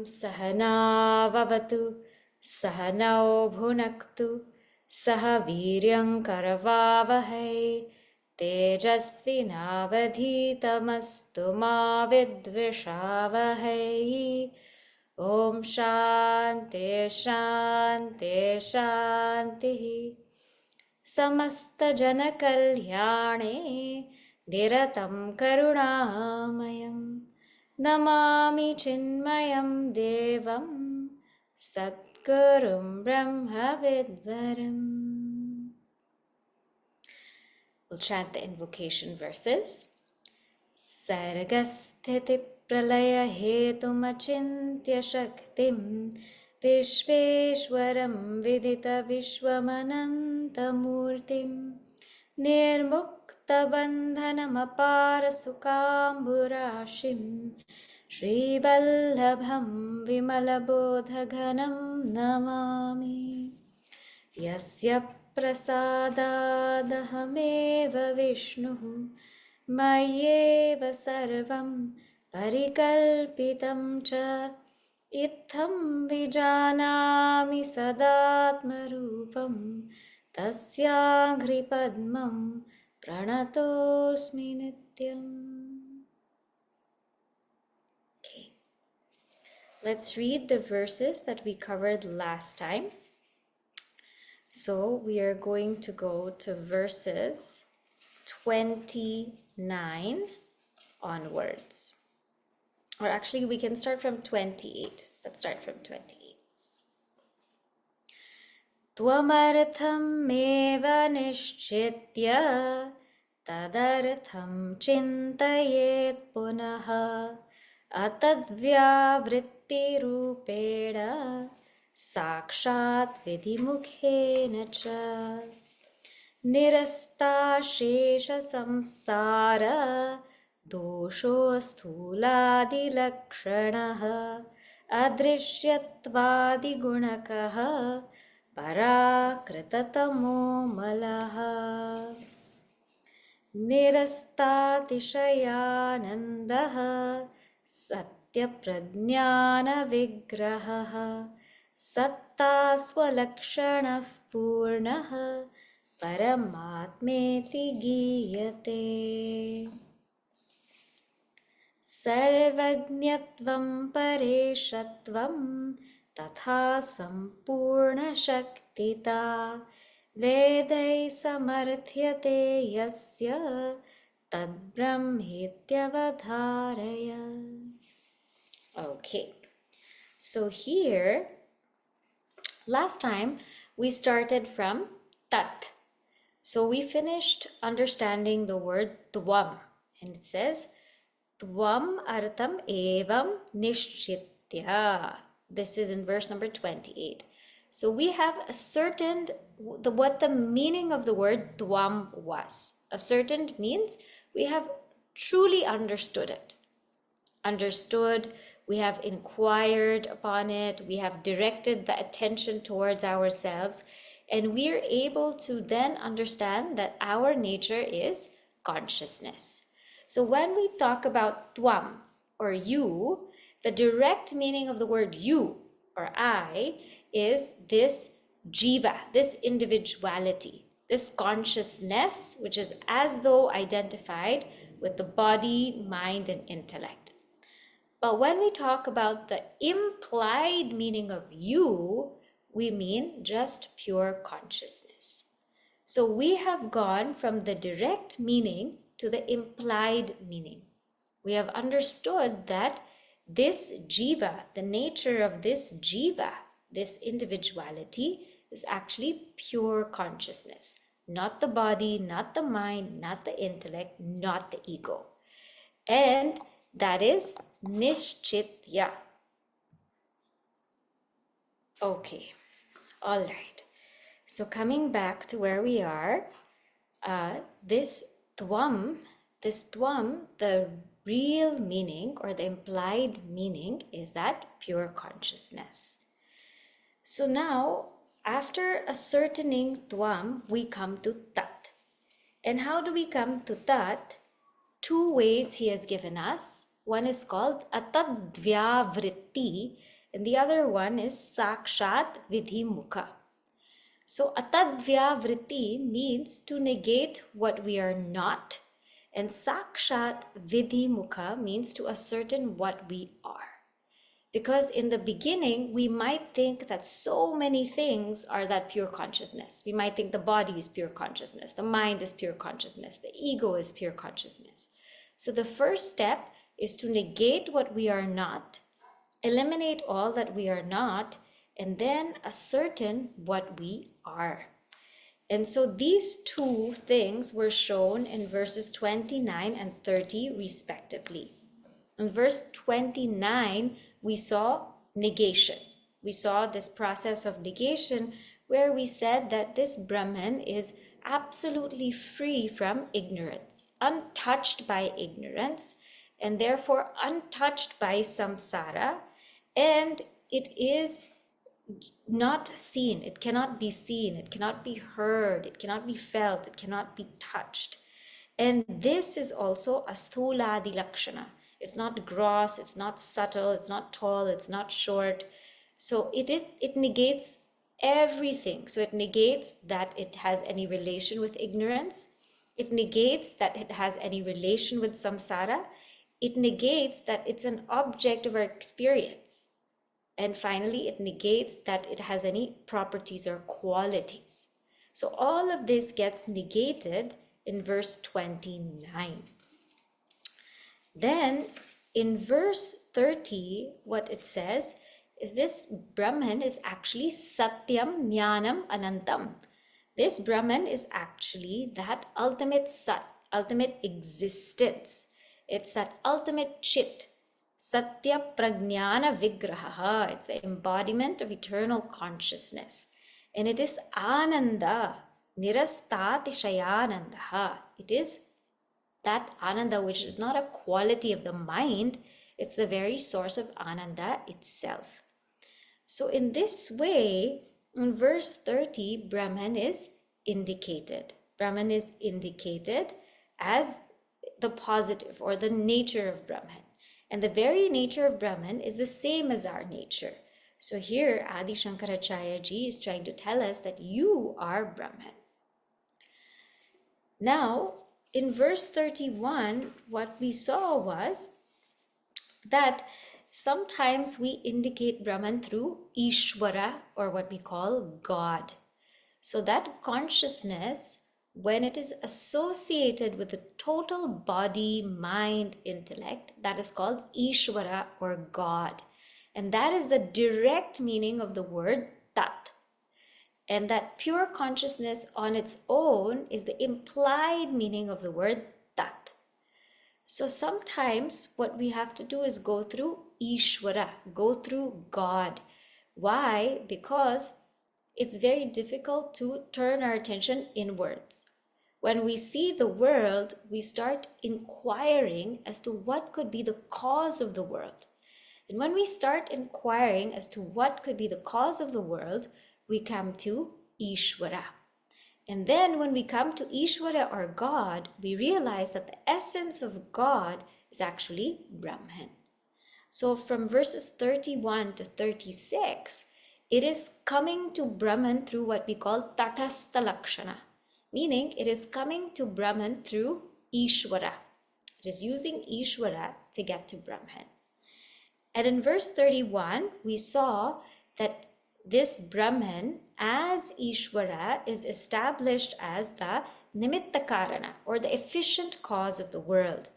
सहनाववतु सहनौ भुनक्तु सह वीर्यङ्करवावहै तेजस्विनावधीतमस्तु मा विद्विषावहै ॐ शान्ति शान्ति शान्तिः समस्तजनकल्याणे निरतं करुणामयं नमामि चिन्मयं देवं सद्गुरुं ब्रह्मविद्वरम्. We'll chant the invocation verses. Sargasthiti pralaya hetumachintya shaktim Vishveshwaram vidita vishwamanantamurtim Nirmukta bandhanam apara sukamburashim Shrivallabham vimalabodhaganam namami Yasya prasadadahameva vishnuhu Mayyeva sarvam parikalpitam cha Itham vijanami sadatmarupam Tasyāghri padmam pranatosmi nityam. Okay, let's read the verses that we covered last time. So we are going to go to verses 29 onwards. Or actually, we can start from 28. Let's start from 28. Tvamartham eva nishchitya tadartham chintayet punaha atadvya vritti rupeda sakshat vidhimukhena cha nirasta shesha samsara dosho sthuladi lakṣaṇah adrishyatvádi gunakaha parakritatamo malaha nirastatishayanandaha satyaprajnana vigraha satta swalakṣaṇah purnaha paramatmeti gīyate sarvajñatvam pareshatvam tatha sampurna shaktita vedai samarthyate yasya tad brahmetyavadharaya. Okay, so here last time we started from tat. So we finished understanding the word tvam, and it says tvam artham evam nishchitya. This is in verse number 28. So we have ascertained what the meaning of the word tvam was. Ascertained means we have truly understood it. Understood, we have inquired upon it, we have directed the attention towards ourselves, and we are able to then understand that our nature is consciousness. So when we talk about tvam or you, the direct meaning of the word you or I is this jiva, this individuality, this consciousness, which is as though identified with the body, mind, and intellect. But when we talk about the implied meaning of you, we mean just pure consciousness. So we have gone from the direct meaning to the implied meaning. We have understood that this jiva, the nature of this jiva, this individuality, is actually pure consciousness. Not the body, not the mind, not the intellect, not the ego. And that is nishchitya. Okay, all right. So coming back to where we are, this tvam, the real meaning or the implied meaning is that pure consciousness. So now, after ascertaining tvam, we come to tat. And how do we come to tat? Two ways he has given us. One is called atadvya vritti, and the other one is sakshat vidhi mukha. So atadvya vritti means to negate what we are not, and sakshat vidhi mukha means to ascertain what we are. Because in the beginning, we might think that so many things are that pure consciousness. We might think the body is pure consciousness, the mind is pure consciousness, the ego is pure consciousness. So the first step is to negate what we are not, eliminate all that we are not, and then ascertain what we are. And so these two things were shown in verses 29 and 30 respectively. In verse 29, we saw negation. We saw this process of negation where we said that this Brahman is absolutely free from ignorance, untouched by ignorance, and therefore untouched by samsara, and it is not seen, it cannot be seen, it cannot be heard, it cannot be felt, it cannot be touched. And this is also asthuladi lakṣaṇa. It's not gross, it's not subtle, it's not tall, it's not short. So it negates everything. So it negates that it has any relation with ignorance. It negates that it has any relation with samsara. It negates that it's an object of our experience. And finally, it negates that it has any properties or qualities. So all of this gets negated in verse 29. Then in verse 30, what it says is this Brahman is actually satyam jnanam anantam. This Brahman is actually that ultimate sat, ultimate existence. It's that ultimate chit, satya prajnana vigraha. It's the embodiment of eternal consciousness. And it is ananda, nirastatishayananda. It is that ananda which is not a quality of the mind, it's the very source of ananda itself. So in this way, in verse 30, Brahman is indicated. Brahman is indicated as the positive or the nature of Brahman. And the very nature of Brahman is the same as our nature. So here Adi Shankaracharya ji is trying to tell us that you are Brahman. Now, in verse 31, what we saw was that sometimes we indicate Brahman through Īśvara, or what we call God. So that consciousness, when it is associated with the total body, mind, intellect, that is called Īśvara or God. And that is the direct meaning of the word tat. And that pure consciousness on its own is the implied meaning of the word tat. So sometimes what we have to do is go through Īśvara, go through God. Why? Because it's very difficult to turn our attention inwards. When we see the world, we start inquiring as to what could be the cause of the world. And when we start inquiring as to what could be the cause of the world, we come to Īśvara. And then when we come to Īśvara or God, we realize that the essence of God is actually Brahman. So from verses 31 to 36, it is coming to Brahman through what we call taṭastha lakṣaṇa, meaning it is coming to Brahman through Īśvara. It is using Īśvara to get to Brahman. And in verse 31, we saw that this Brahman as Īśvara is established as the nimitta kāraṇa, or the efficient cause of the world.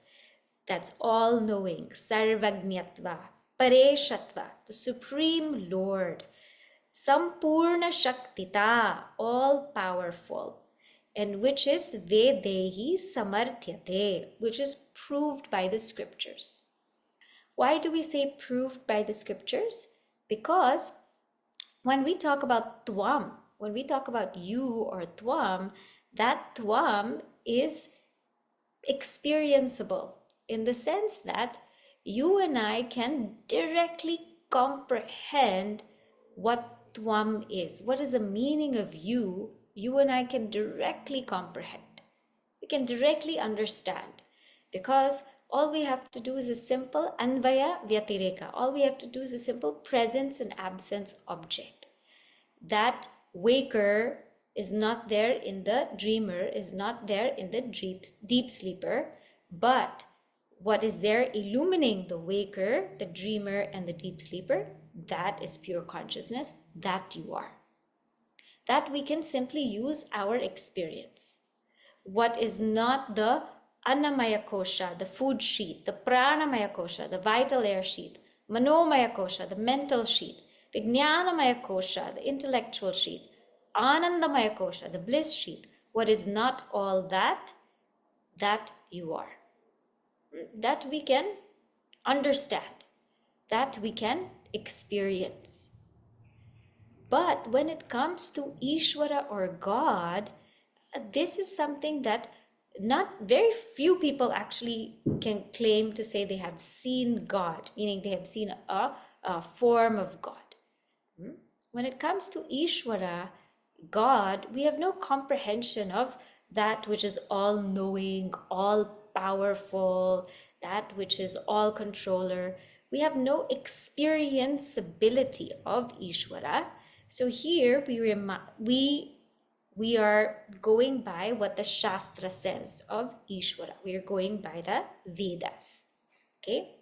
That's all-knowing, sarvajñatva, pareshatva, the supreme Lord, sampurna shaktita, all-powerful, and which is vedehi samarthyate, which is proved by the scriptures. Why do we say proved by the scriptures? Because when we talk about tvam, When we talk about you or tvam, that tvam is experienceable in the sense that you and I can directly comprehend what tvam is. What is the meaning of you? You and I can directly comprehend. We can directly understand, because all we have to do is a simple anvaya vyatireka. All we have to do is a simple presence and absence object. That waker is not there in the dreamer, is not there in the deep sleeper, but what is there illumining the waker, the dreamer, and the deep sleeper, that is pure consciousness, that you are. That we can simply use our experience. What is not the annamaya kosha, the food sheet, the pranamaya kosha, the vital air sheet, manomaya kosha, the mental sheet, vijnanamaya kosha, the intellectual sheet, anandamaya kosha, the bliss sheet. What is not all that, that you are. That we can understand, that we can experience. But when it comes to Īśvara or God, this is something that not very few people actually can claim to say they have seen God, meaning they have seen a form of God. When it comes to Īśvara, God, we have no comprehension of that which is all-knowing, all-powerful, that which is all-controller. We have no experienceability of Īśvara. So here we are going by what the Shastra says of Īśvara. We are going by the Vedas. Okay?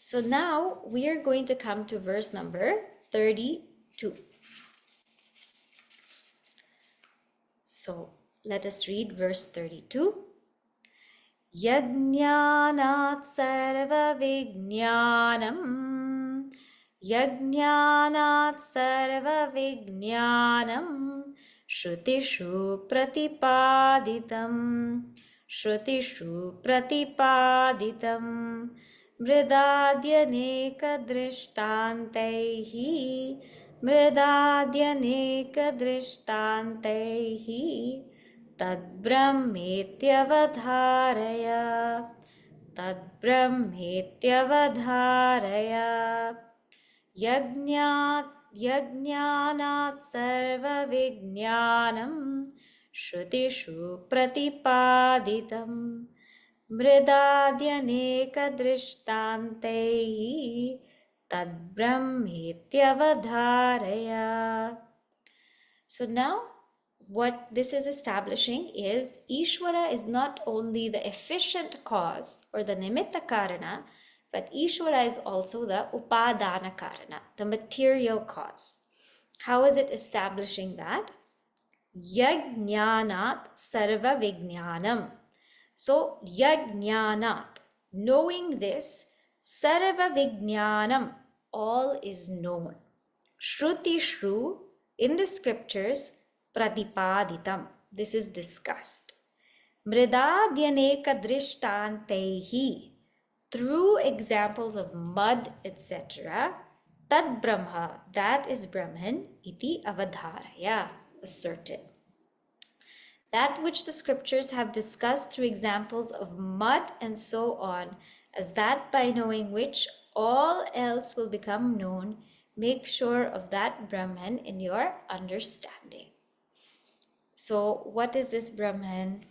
So now we are going to come to verse number 32. So let us read verse 32. Yajñānāt sarva vijñānam, Yajñānāt sarva vijñānam, Shrutishu pratipāditam, Shrutishu pratipāditam, Mridādyaneka drishtantaihi, Mridādyaneka drishtantaihi, Tad brahmetyavadharaya, Tad brahmetyavadharaya, Yajñānāt sarva vijñānam, Shrutishu pratipāditam, Mridādyaneka drishtantaihi, Tad brahmetyavadharaya. So now, what this is establishing is Īśvara is not only the efficient cause or the nimitta kāraṇa, but Īśvara is also the upadāna kāraṇa, the material cause. How is it establishing that? Yajñānāt sarva vijñānam. So yajñānāt, knowing this, sarva vijñānam, all is known. Shrutishu, in the scriptures, pratipāditam, this is discussed. Mridādyaneka drishtantaihi, through examples of mud, etc. Tad brahma, that is Brahman, iti avadharaya, asserted. That which the scriptures have discussed through examples of mud and so on, as that by knowing which all else will become known, make sure of that Brahman in your understanding. So what is this Brahman?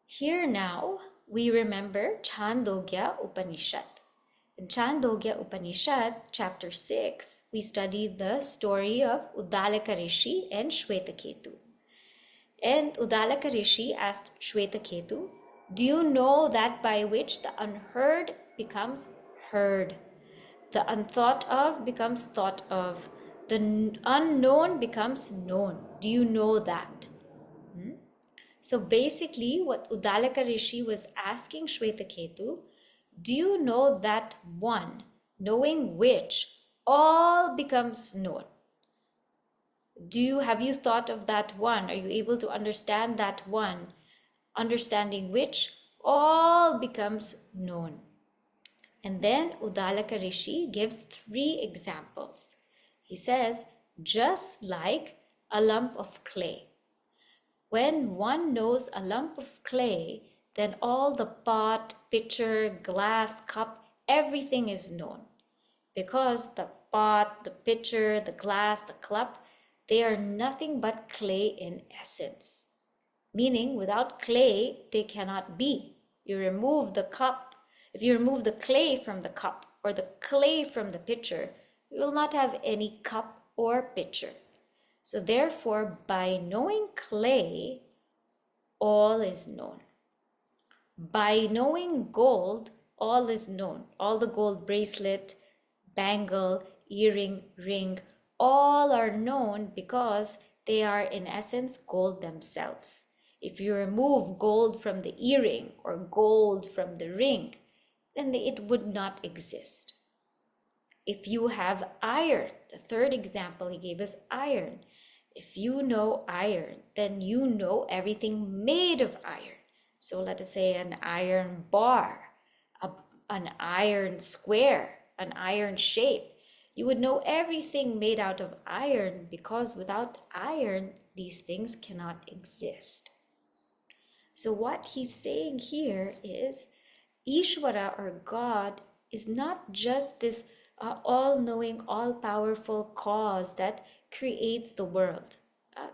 Here now we remember Chāndogya Upaniṣad. In Chāndogya Upaniṣad, chapter 6, we studied the story of Uddalaka Rishi and Shwetaketu. And Uddalaka Rishi asked Shwetaketu, do you know that by which the unheard becomes heard? The unthought of becomes thought of. The unknown becomes known. Do you know that? So basically what Uddalaka Rishi was asking Shwetaketu, do you know that one, knowing which all becomes known? Have you thought of that one? Are you able to understand that one, understanding which all becomes known? And then Uddalaka Rishi gives 3 examples. He says, just like a lump of clay. When one knows a lump of clay, then all the pot, pitcher, glass, cup, everything is known. Because the pot, the pitcher, the glass, the cup, they are nothing but clay in essence. Meaning, without clay, they cannot be. You remove the cup, if you remove the clay from the cup or the clay from the pitcher, you will not have any cup or pitcher. So therefore, by knowing clay, all is known. By knowing gold, all is known. All the gold bracelet, bangle, earring, ring, all are known because they are in essence gold themselves. If you remove gold from the earring or gold from the ring, then it would not exist. If you have iron, the third example he gave us iron. If you know iron, then you know everything made of iron. So let us say an iron bar, an iron square, an iron shape. You would know everything made out of iron because without iron, these things cannot exist. So what he's saying here is Īśvara or God is not just this all-knowing, all-powerful cause that creates the world,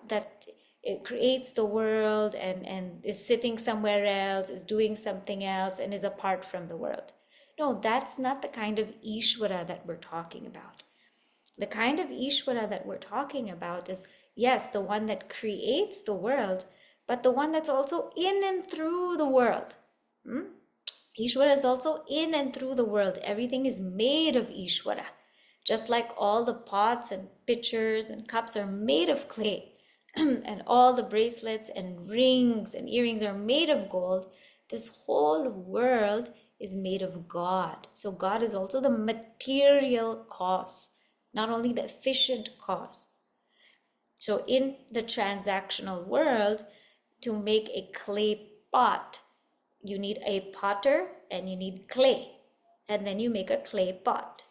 that it creates the world and is sitting somewhere else, is doing something else, and is apart from the world. No, that's not the kind of Īśvara that we're talking about. The kind of Īśvara that we're talking about is, yes, the one that creates the world, but the one that's also in and through the world. Īśvara is also in and through the world. Everything is made of Īśvara. Just like all the pots and pitchers and cups are made of clay, and all the bracelets and rings and earrings are made of gold, this whole world is made of God. So God is also the material cause, not only the efficient cause. So in the transactional world, to make a clay pot, you need a potter and you need clay, and then you make a clay pot.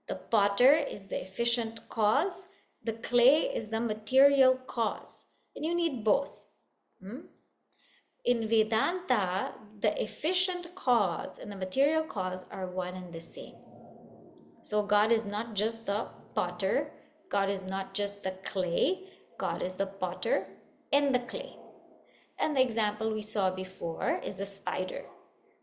The potter is the efficient cause, the clay is the material cause, and you need both. In Vedanta, the efficient cause and the material cause are one and the same. So God is not just the potter, God is not just the clay, God is the potter and the clay. And the example we saw before is the spider.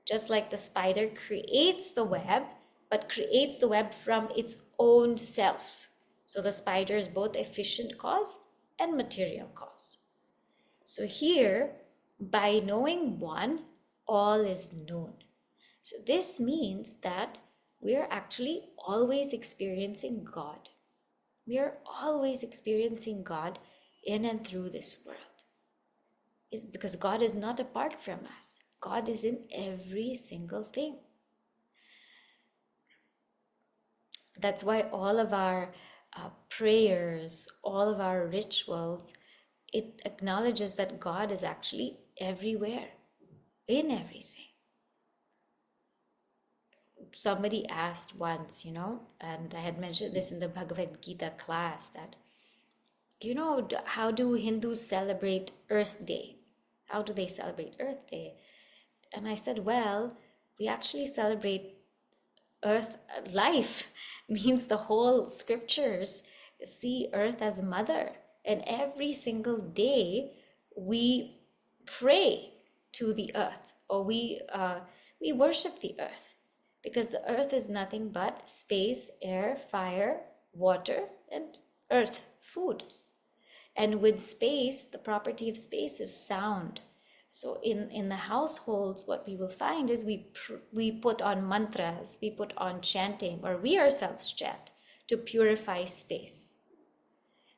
Just like the spider creates the web, but creates the web from its own self. So the spider is both efficient cause and material cause. So here, by knowing one, all is known. So this means that we are actually always experiencing God. We are always experiencing God in and through this world. It's because God is not apart from us. God is in every single thing. That's why all of our prayers, all of our rituals, it acknowledges that God is actually everywhere, in everything. Somebody asked once, and I had mentioned this in the Bhagavad Gita class, that, how do Hindus celebrate Earth Day? How do they celebrate Earth Day? And I said, well, we actually celebrate Earth life. Means the whole scriptures see Earth as mother. And every single day we pray to the earth, or we worship the earth, because the earth is nothing but space, air, fire, water, and earth, food. And with space, the property of space is sound. So in the households, what we will find is we put on mantras, we put on chanting, or we ourselves chant to purify space.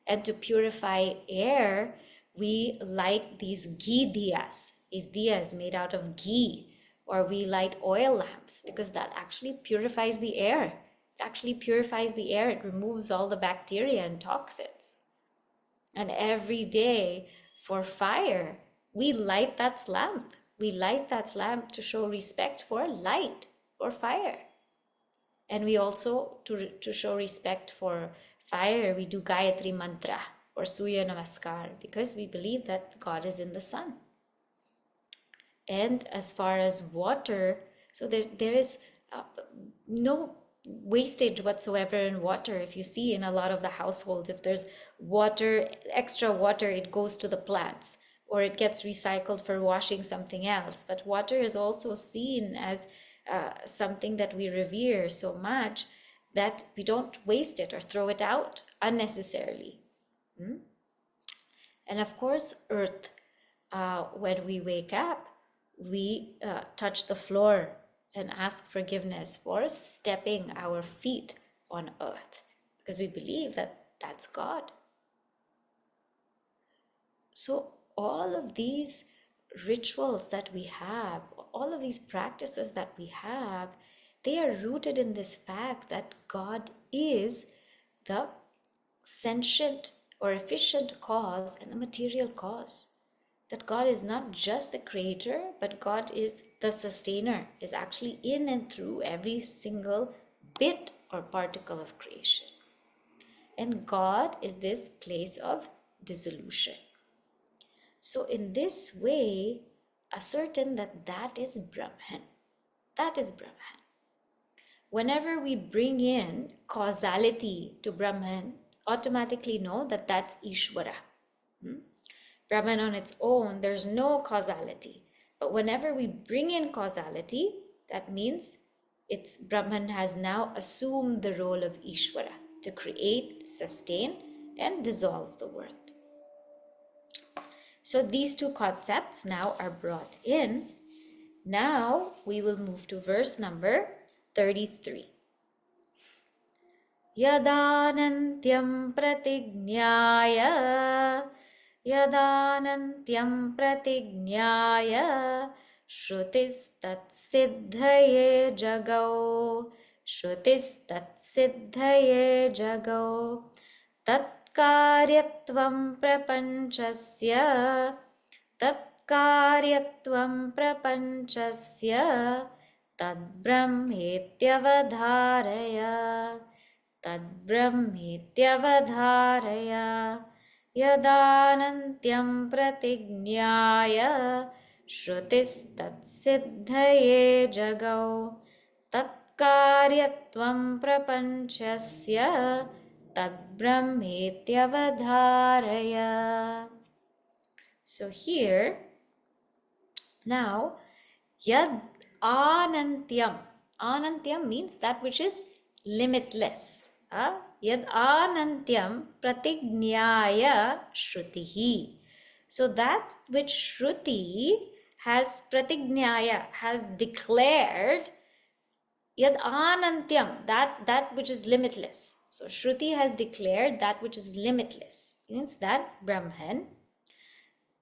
And to purify air, we light these ghee diyas, these diyas made out of ghee, or we light oil lamps, because that actually purifies the air. It actually purifies the air. It removes all the bacteria and toxins. And every day for fire, we light that lamp. We light that lamp to show respect for light, for fire. And we also, to show respect for Fire, we do Gayatri Mantra or Surya Namaskar because we believe that God is in the sun. And as far as water, so there is no wastage whatsoever in water. If you see in a lot of the households, if there's water, extra water, it goes to the plants or it gets recycled for washing something else. But water is also seen as something that we revere so much that we don't waste it or throw it out unnecessarily. And of course, earth, when we wake up, we touch the floor and ask forgiveness for stepping our feet on earth because we believe that that's God. So all of these rituals that we have, all of these practices that we have, they are rooted in this fact that God is the sentient or efficient cause and the material cause. That God is not just the creator, but God is the sustainer, is actually in and through every single bit or particle of creation. And God is this place of dissolution. So in this way, ascertain that that is Brahman. That is Brahman. Whenever we bring in causality to Brahman, automatically know that that's Īśvara. Brahman on its own, there's no causality. But whenever we bring in causality, that means it's Brahman has now assumed the role of Īśvara to create, sustain, and dissolve the world. So these two concepts now are brought in. Now we will move to verse number 33. Yadanantyam pratignyaya Yadanantyam pratignyaya Shrutistat siddhaye jagau Shrutistat siddhaye jagau Tatkaryatvam prapanchasya Tatkaryatvam prapanchasya Tadbrahmetyavadharaya Tadbrahmetyavadharaya Yadanantyam pratignyaya Shrutistat siddhaye jagau Tatkaryatvam prapanchasya Tadbrahmetyavadharaya. So here, now, Yad Anantyam. Anantyam means that which is limitless. Yad Anantyam pratignyaya Shrutihi. So that which Shruti has pratignyaya, has declared, Yad Anantyam, that which is limitless. So Shruti has declared that which is limitless. Means that Brahman,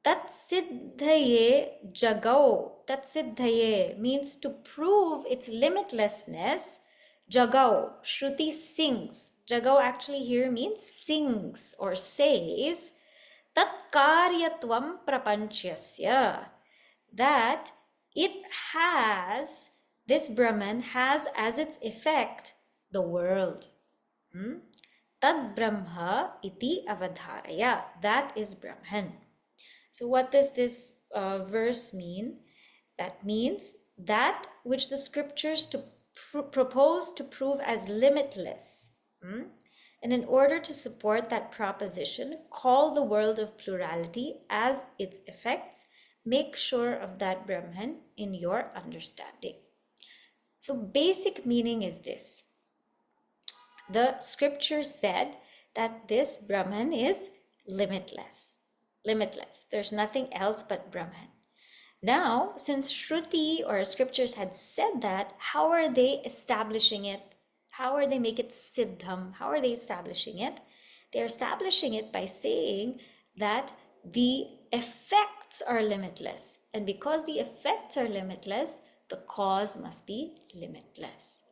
Tat siddhaye jagau. Tat siddhaye means to prove its limitlessness. Jagau, Shruti sings. Jagau actually here means sings or says. Tat karyatvam prapanchasya. That it has, this Brahman has as its effect the world. Tad Brahma iti avadharaya. That is Brahman. So what does this verse mean? That means that which the scriptures propose to prove as limitless. And in order to support that proposition, call the world of plurality as its effects. Make sure of that Brahman in your understanding. So basic meaning is this. The scripture said that this Brahman is limitless. Limitless. There's nothing else but Brahman. Now, since Shruti or scriptures had said that, how are they establishing it? How are they making it siddham? How are they establishing it? They're establishing it by saying that the effects are limitless. And because the effects are limitless, the cause must be limitless.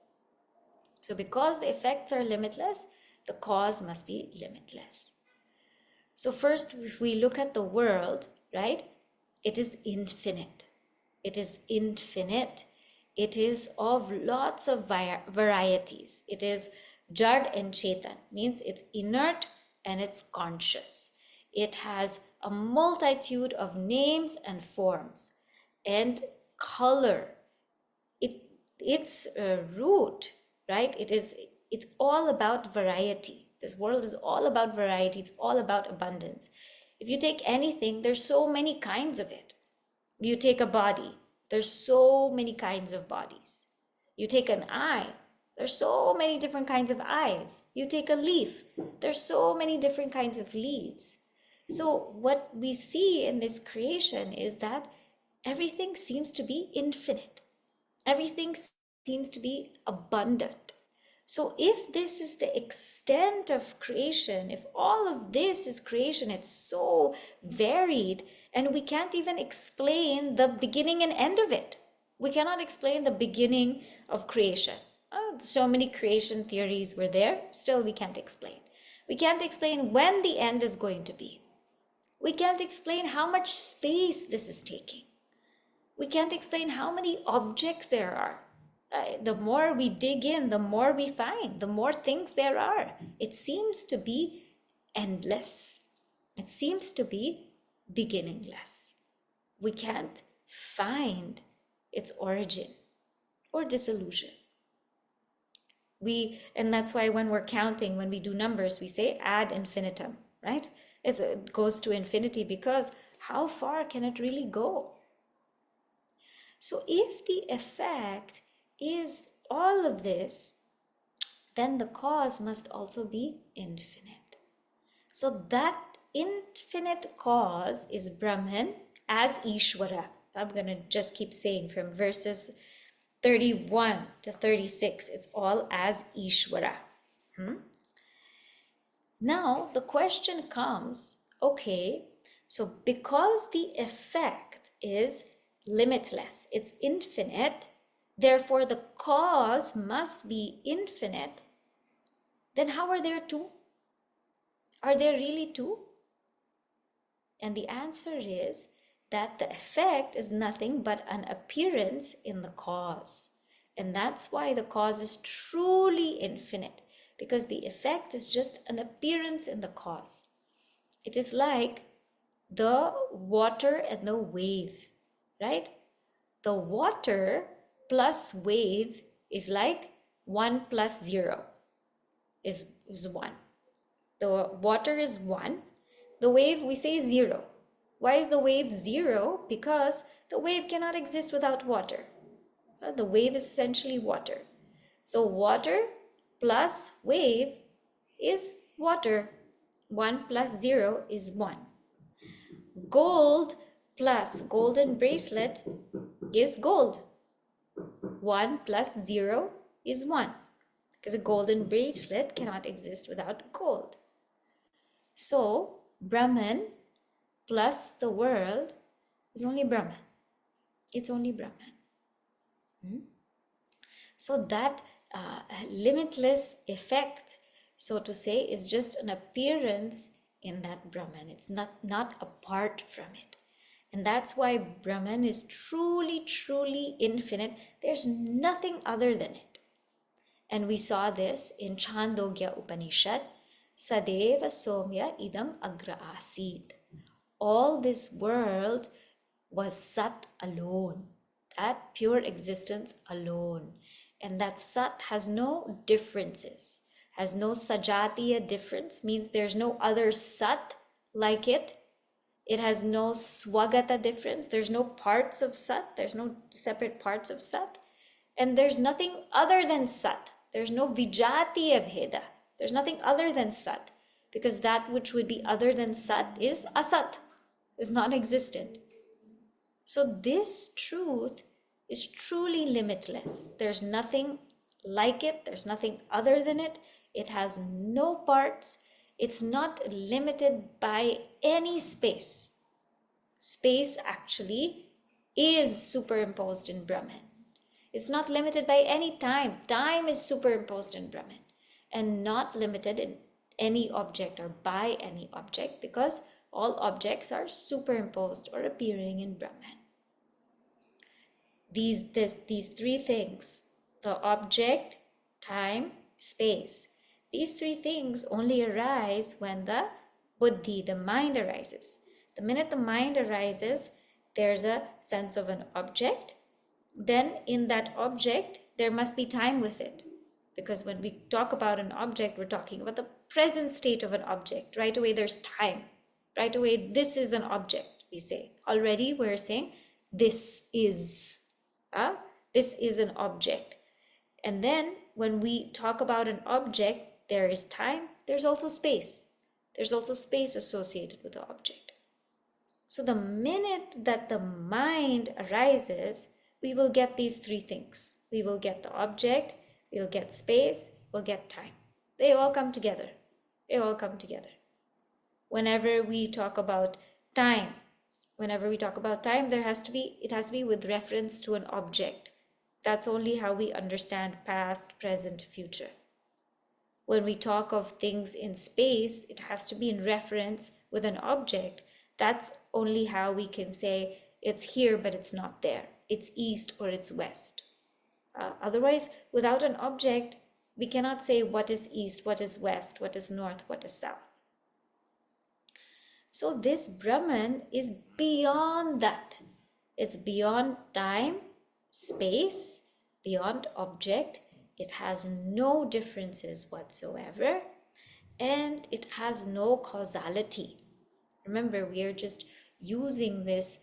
So because the effects are limitless, the cause must be limitless. So first, if we look at the world, right, it is infinite. It is infinite. It is of lots of varieties. It is Jad and Chetan means it's inert and it's conscious. It has a multitude of names and forms and color. Its root, right? It's all about variety. This world is all about variety. It's all about abundance. If you take anything, there's so many kinds of it. You take a body, there's so many kinds of bodies. You take an eye, there's so many different kinds of eyes. You take a leaf, there's so many different kinds of leaves. So what we see in this creation is that everything seems to be infinite. Everything seems to be abundant. So if this is the extent of creation, if all of this is creation, it's so varied, and we can't even explain the beginning and end of it. We cannot explain the beginning of creation. So many creation theories were there, still we can't explain. We can't explain when the end is going to be. We can't explain how much space this is taking. We can't explain how many objects there are. The more we dig in, the more we find, the more things there are. It seems to be endless. It seems to be beginningless. We can't find its origin or dissolution. And that's why when we're counting, when we do numbers, we say ad infinitum, right? It goes to infinity, because how far can it really go? So if the effect is all of this, then the cause must also be infinite. So that infinite cause is Brahman as Īśvara. I'm going to just keep saying from verses 31 to 36, it's all as Īśvara. Now the question comes, okay, so because the effect is limitless, it's infinite, therefore the cause must be infinite, then how are there two? Are there really two? And the answer is that the effect is nothing but an appearance in the cause. And that's why the cause is truly infinite, because the effect is just an appearance in the cause. It is like the water and the wave, right? The water plus wave is like 1 plus 0 is 1. The water is 1. The wave, we say 0. Why is the wave 0? Because the wave cannot exist without water. The wave is essentially water. So water plus wave is water. 1 plus 0 is 1. Gold plus golden bracelet is gold. 1 plus 0 is 1. Because a golden bracelet cannot exist without gold. So Brahman plus the world is only Brahman. It's only Brahman. So that limitless effect, so to say, is just an appearance in that Brahman. It's not apart from it. And that's why Brahman is truly, truly infinite. There's nothing other than it. And we saw this in Chāndogya Upaniṣad. Sadeva somya idam agra asid. All this world was Sat alone, that pure existence alone. And that Sat has no differences, has no sajatiya difference, means there's no other Sat like it. It has no swagata difference. There's no parts of Sat. There's no separate parts of Sat. And there's nothing other than Sat. There's no vijatiya bheda. There's nothing other than Sat, because that which would be other than Sat is Asat, is non-existent. So this truth is truly limitless. There's nothing like it. There's nothing other than it. It has no parts. It's not limited by any space. Space actually is superimposed in Brahman. It's not limited by any time. Time is superimposed in Brahman, and not limited in any object or by any object, because all objects are superimposed or appearing in Brahman. These three things, the object, time, space, These three things only arise when the buddhi, the mind, arises. The minute the mind arises, there's a sense of an object. Then in that object, there must be time with it. Because when we talk about an object, we're talking about the present state of an object. Right away, there's time. Right away, this is an object, we say. Already, we're saying, this is. This is an object. And then when we talk about an object, there is time, there's also space. There's also space associated with the object. So the minute that the mind arises, we will get these three things. We will get the object, we'll get space, we'll get time. They all come together. They all come together. Whenever we talk about time, it has to be with reference to an object. That's only how we understand past, present, future. When we talk of things in space, it has to be in reference with an object. That's only how we can say it's here, but it's not there. It's east or it's west. Otherwise, without an object, we cannot say what is east, what is west, what is north, what is south. So this Brahman is beyond that. It's beyond time, space, beyond object. It has no differences whatsoever, and it has no causality. Remember, we are just using this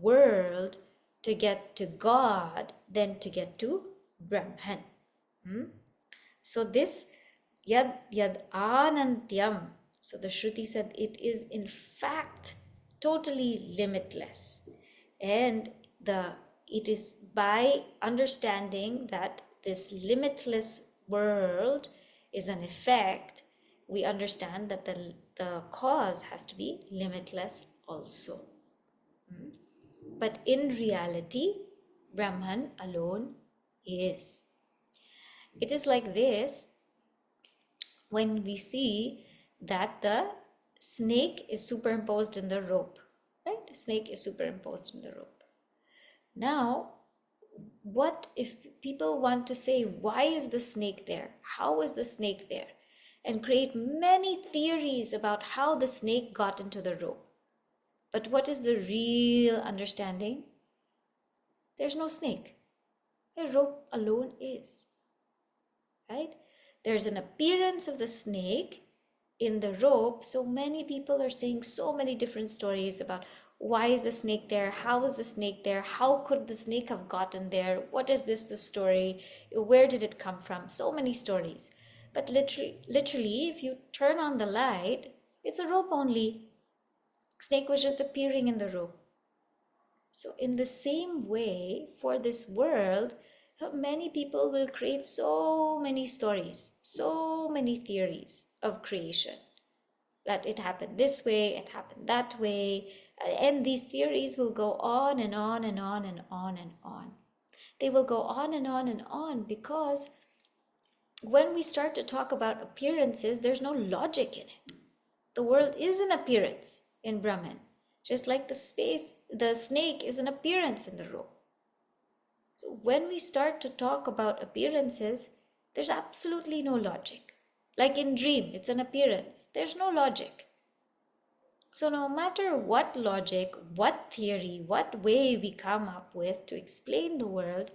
world to get to God, then to get to Brahman. So this yad anantyam. So the Shruti said it is in fact totally limitless. And it is by understanding that this limitless world is an effect, we understand that the cause has to be limitless also. But in reality, Brahman alone is. It is like this when we see that the snake is superimposed in the rope, right? The snake is superimposed in the rope. Now, what if people want to say, why is the snake there? How is the snake there? And create many theories about how the snake got into the rope. But what is the real understanding? There's no snake. The rope alone is, right? There's an appearance of the snake in the rope. So many people are saying so many different stories about why is the snake there? How is the snake there? How could the snake have gotten there? What is the story? Where did it come from? So many stories. But literally, if you turn on the light, it's a rope only. Snake was just appearing in the rope. So in the same way, for this world, many people will create so many stories, so many theories of creation. That it happened this way, it happened that way. And these theories will go on and on and on and on and on. They will go on and on and on because when we start to talk about appearances, there's no logic in it. The world is an appearance in Brahman, just like the snake is an appearance in the rope. So when we start to talk about appearances, there's absolutely no logic. Like in dream, it's an appearance. There's no logic. So no matter what logic, what theory, what way we come up with to explain the world,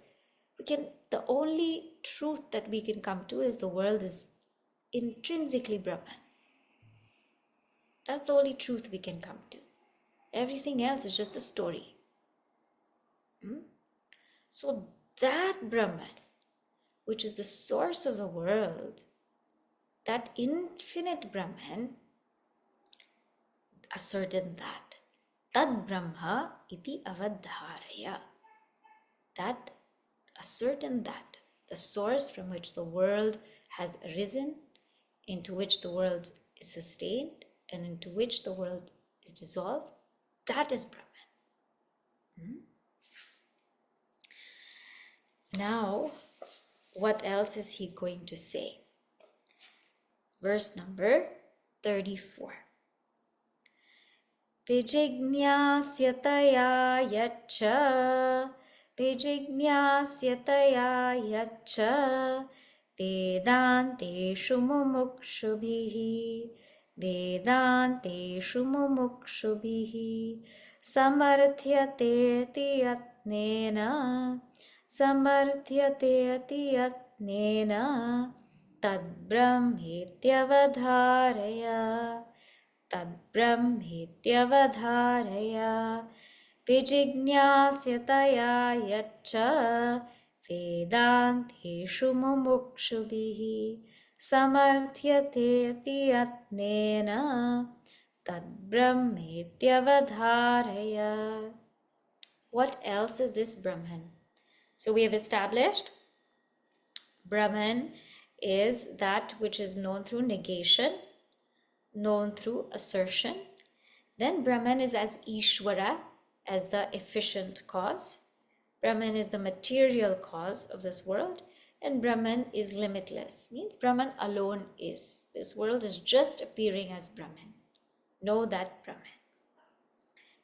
the only truth that we can come to is the world is intrinsically Brahman. That's the only truth we can come to. Everything else is just a story. So that Brahman, which is the source of the world, that infinite Brahman, ascertain that. Tad Brahma iti avadharaya. That, ascertain that, the source from which the world has arisen, into which the world is sustained, and into which the world is dissolved, that is Brahman. Now, what else is he going to say? Verse number 34. Vijignasyataya yacha, vijignasyataya yacha, vedanteshu mumukshubhihi, vedanteshu mumukshubhihi, samarthyate tiyatnena, samarthyate tiyatnena, tad brahmetyavadharaya, tad brahmetyavadharaya, vijignasyataya yaccha, vedanteshu mumukshubhihi, samarthyate tiyatnena, tad brahmetyavadharaya. What else is this Brahman? So we have established Brahman is that which is known through negation, known through assertion. Then Brahman is as Īśvara, as the efficient cause. Brahman is the material cause of this world. And Brahman is limitless, means Brahman alone is. This world is just appearing as Brahman. Know that Brahman.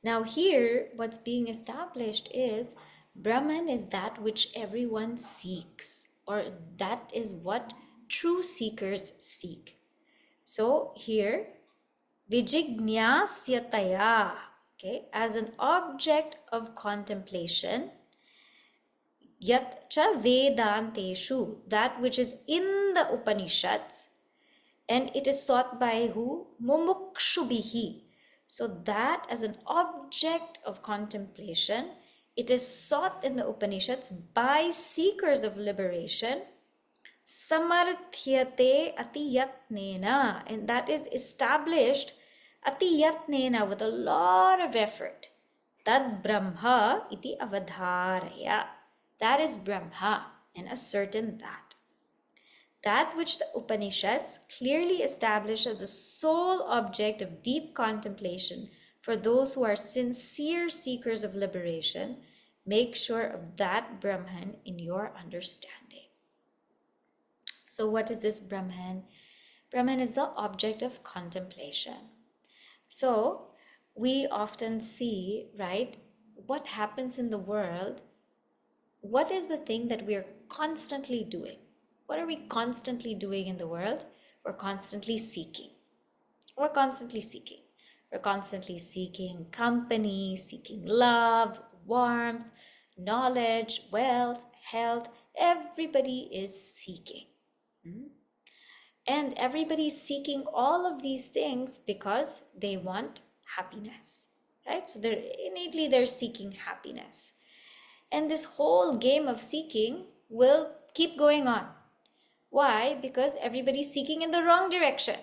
Now here, what's being established is Brahman is that which everyone seeks, or that is what true seekers seek. So here, vijignasyataya, okay, as an object of contemplation, yatcha vedanteshu, that which is in the Upanishads, and it is sought by who? Mumukshubhihi. So that as an object of contemplation, it is sought in the Upanishads by seekers of liberation, samarthyate atiyatnena, and that is established atiyatnena, with a lot of effort. Tad brahma iti avadharaya. That is Brahma, and ascertain that. That which the Upanishads clearly establish as the sole object of deep contemplation for those who are sincere seekers of liberation, make sure of that Brahman in your understanding. So what is this Brahman? Brahman is the object of contemplation. So we often see, right, what happens in the world. What is the thing that we are constantly doing? What are we constantly doing in the world? We're constantly seeking. We're constantly seeking. We're constantly seeking company, seeking love, warmth, knowledge, wealth, health. Everybody is seeking. And everybody is seeking all of these things because they want happiness, right? So they're seeking happiness. And this whole game of seeking will keep going on. Why? Because everybody's seeking in the wrong direction.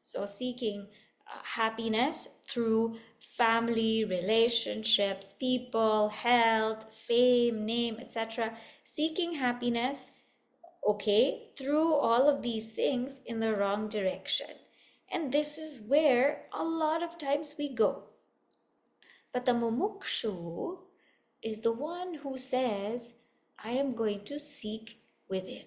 So seeking happiness through family, relationships, people, health, fame, name, etc. Seeking happiness, okay, through all of these things in the wrong direction. And this is where a lot of times we go. But the mumukshu is the one who says, I am going to seek within.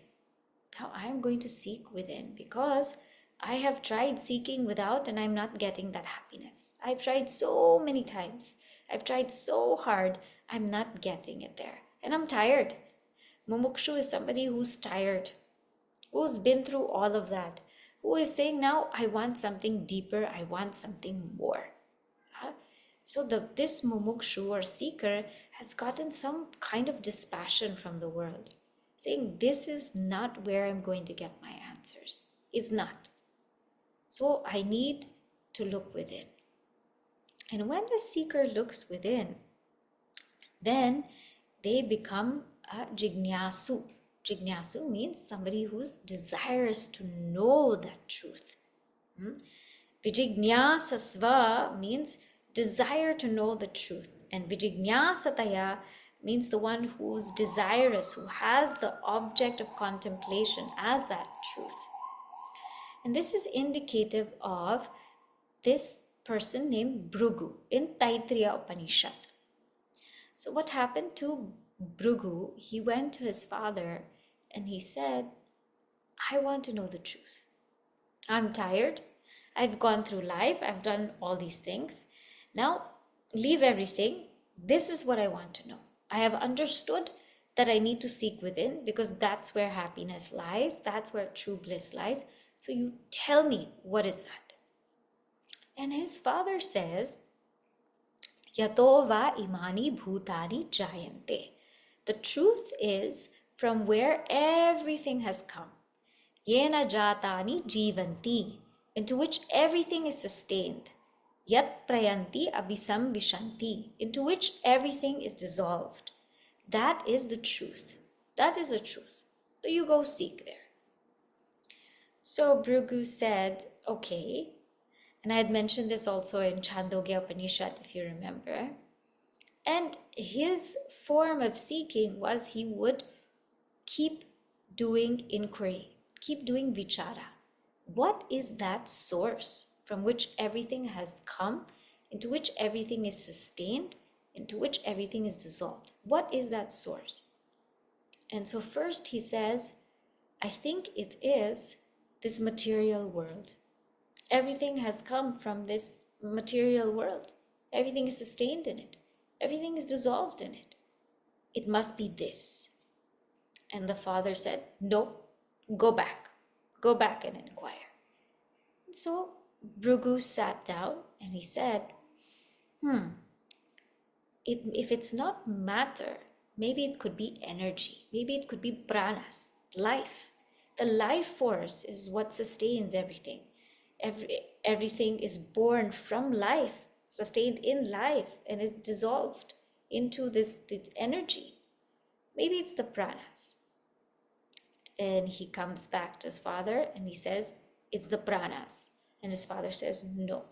Now I am going to seek within because I have tried seeking without and I'm not getting that happiness. I've tried so many times. I've tried so hard. I'm not getting it there. And I'm tired. Mumukshu is somebody who's tired, who's been through all of that, who is saying, now I want something deeper. I want something more. So this mumukshu or seeker has gotten some kind of dispassion from the world, saying this is not where I'm going to get my answers. It's not. So I need to look within. And when the seeker looks within, then they become a jignasu. Jignasu means somebody who's desirous to know that truth. Vijignasasva means desire to know the truth. And vijignasataya means the one who's desirous, who has the object of contemplation as that truth. And this is indicative of this person named Bhrigu in Taittiriya Upaniṣad. So what happened to Bhrigu? He went to his father and he said, I want to know the truth. I'm tired. I've gone through life. I've done all these things. Now, leave everything. This is what I want to know. I have understood that I need to seek within, because that's where happiness lies, that's where true bliss lies. So you tell me, what is that? And his father says, Yato va imani bhutani jayante. The truth is from where everything has come. Yena jatani jivanti, into which everything is sustained. Yat prayanti abhisam vishanti, into which everything is dissolved. That is the truth. That is the truth. So you go seek there. So Bhrigu said, okay. And I had mentioned this also in Chāndogya Upaniṣad, if you remember. And his form of seeking was he would keep doing inquiry, keep doing vichara. What is that source from which everything has come, into which everything is sustained, into which everything is dissolved? What is that source? And so first he says, I think it is this material world. Everything has come from this material world. Everything is sustained in it. Everything is dissolved in it. It must be this. And the father said, no, go back. Go back and inquire. And so Bhrigu sat down and he said, if it's not matter, maybe it could be energy. Maybe it could be pranas, life. The life force is what sustains everything. Everything is born from life, sustained in life, and is dissolved into this energy. Maybe it's the pranas. And he comes back to his father and he says, it's the pranas. And his father says, no.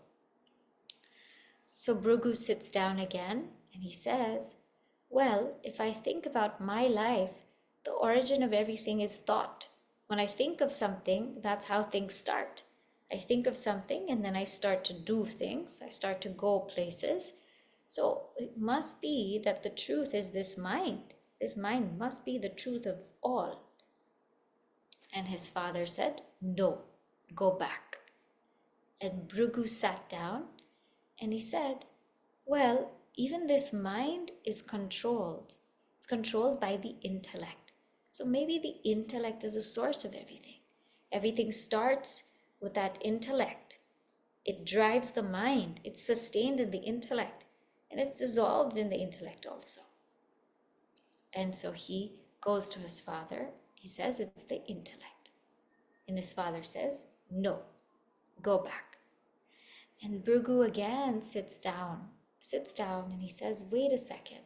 So Bhrigu sits down again and he says, well, if I think about my life, the origin of everything is thought. When I think of something, that's how things start. I think of something and then I start to do things. I start to go places. So it must be that the truth is this mind. This mind must be the truth of all. And his father said, no, go back. And Bhrigu sat down and he said, well, even this mind is controlled. It's controlled by the intellect. So maybe the intellect is the source of everything. Everything starts with that intellect. It drives the mind. It's sustained in the intellect. And it's dissolved in the intellect also. And so he goes to his father. He says it's the intellect. And his father says, no, go back. And Bhrigu again sits down and he says, wait a second.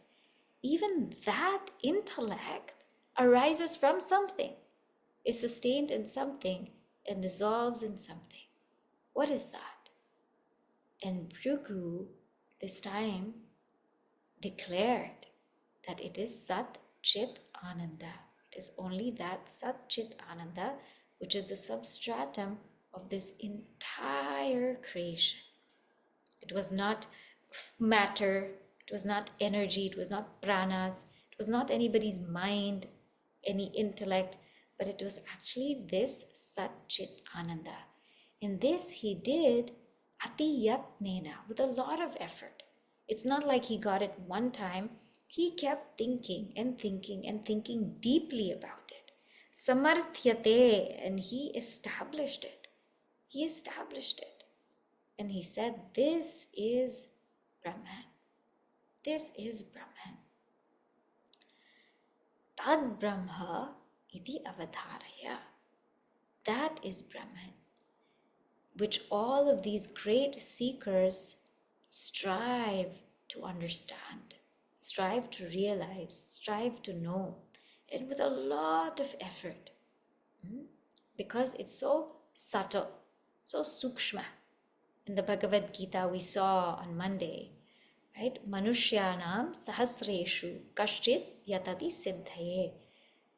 Even that intellect arises from something, is sustained in something, and dissolves in something. What is that? And Bhrigu this time declared that it is Sat Chit Ananda. It is only that Sat Chit Ananda which is the substratum of this entire creation. It was not matter, it was not energy, it was not pranas, it was not anybody's mind, any intellect, but it was actually this Sat Chit Ananda. And this he did ati yatnena, with a lot of effort. It's not like he got it one time. He kept thinking and thinking and thinking deeply about it. Samarthyate, and he established it. He established it. And he said, this is Brahman. This is Brahman. Tad Brahma iti avadharaya. That is Brahman, which all of these great seekers strive to understand, strive to realize, strive to know, and with a lot of effort, because it's so subtle, so sukshma. In the Bhagavad Gita we saw on Monday, right? Manushyanam sahasreshu kashchit yatati siddhaye.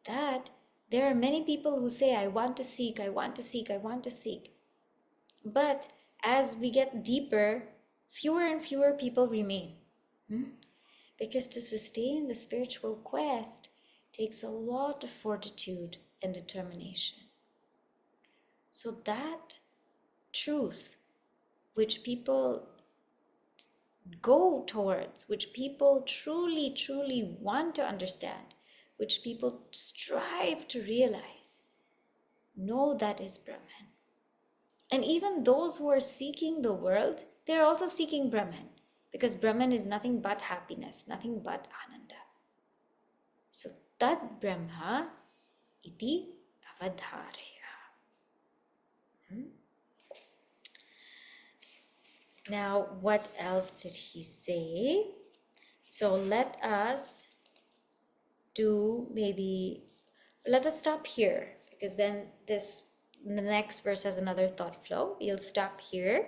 That there are many people who say, I want to seek, I want to seek, I want to seek. But as we get deeper, fewer and fewer people remain. Because to sustain the spiritual quest takes a lot of fortitude and determination. So that truth which people go towards, which people truly, truly want to understand, which people strive to realize. No, that is Brahman. And even those who are seeking the world, they are also seeking Brahman, because Brahman is nothing but happiness, nothing but ananda. So tad Brahma iti avadharaya. Now, what else did he say? So let us stop here, because then the next verse has another thought flow. We'll stop here.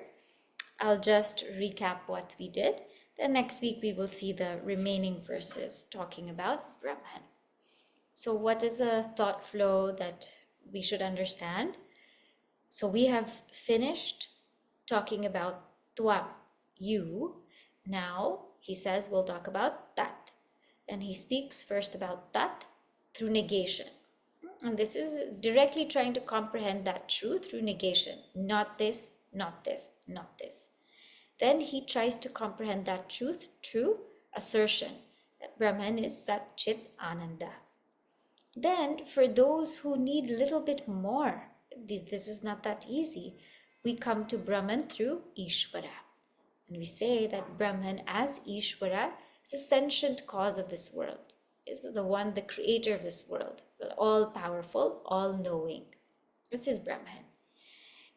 I'll just recap what we did. Then next week we will see the remaining verses talking about Brahman. So what is the thought flow that we should understand? So we have finished talking about tvam, you. Now he says we'll talk about tat. And he speaks first about tat through negation. And this is directly trying to comprehend that truth through negation. Not this, not this, not this. Then he tries to comprehend that truth through assertion, that Brahman is Sat Chit Ananda. Then for those who need a little bit more, this is not that easy, we come to Brahman through Īśvara. And we say that Brahman as Īśvara is a sentient cause of this world, is the one, the creator of this world, the all-powerful, all-knowing. This is Brahman.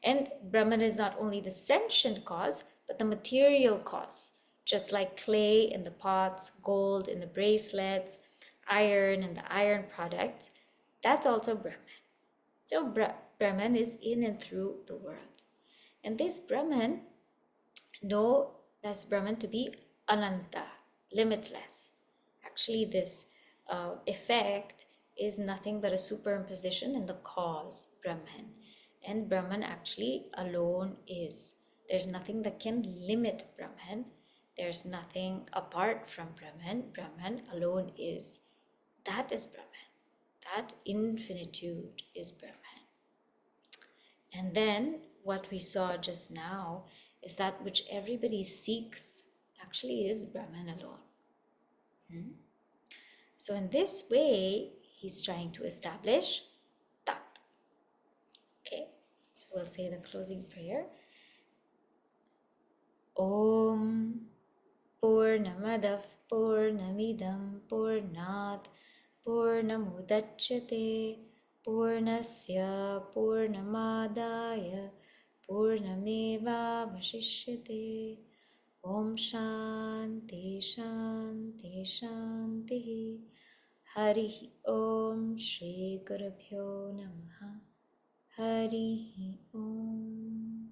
And Brahman is not only the sentient cause, but the material cause, just like clay in the pots, gold in the bracelets, iron in the iron products. That's also Brahman. So Brahman is in and through the world. And this Brahman, that's Brahman to be ananta, limitless. Actually, this effect is nothing but a superimposition in the cause, Brahman. And Brahman actually alone is. There's nothing that can limit Brahman. There's nothing apart from Brahman. Brahman alone is. That is Brahman. That infinitude is Brahman. And then what we saw just now is that which everybody seeks actually is Brahman alone. So in this way, he's trying to establish tat. Okay, so we'll say the closing prayer. Om Purnamadav Purnamidam Purnat Purnamudachyate Purnasya Purnamadaya Purnameva Vashishyate. Om Shanti Shanti Shanti. Hari Om Shri Gurubhyo Namaha. Hari Om.